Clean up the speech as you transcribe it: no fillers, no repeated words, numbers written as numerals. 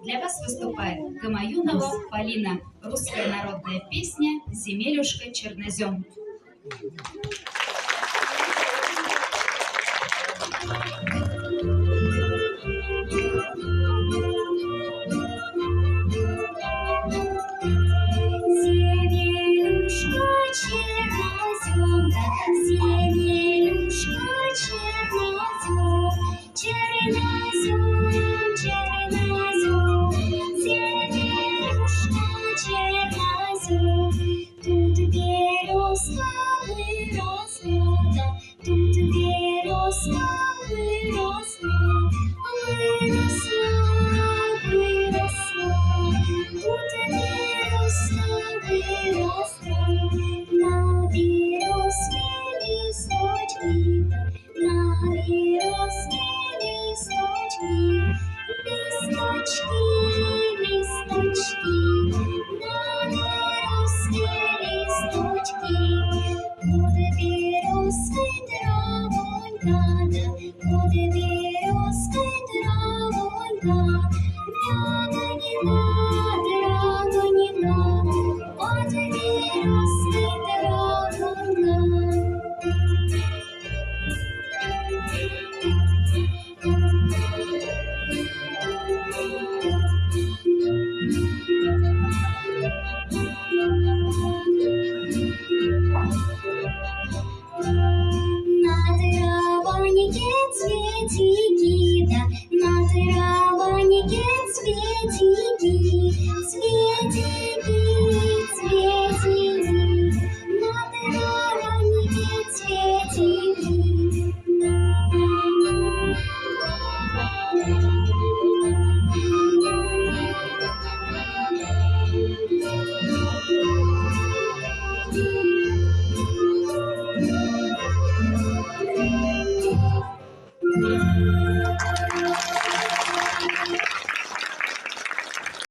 Для вас выступает Гамаюнова Полина. Русская народная песня «Земелюшка чернозем». Земелюшка чернозем, земелюшка чернозем, чернозем, чернозем, земелюшка чернозем. Тут березка выросла, да, тут березка выросла, выросла, выросла. Тут березка выросла, на березке листочки, на березке листочки, листочки, листочки, на березке листочки. Под березкой травонька, да, под березкой травонька, драгонина, драгонина, под березкой травонька. На травонике цветики, да, на травонике цветики, цветики, цветики, на травонике цветики.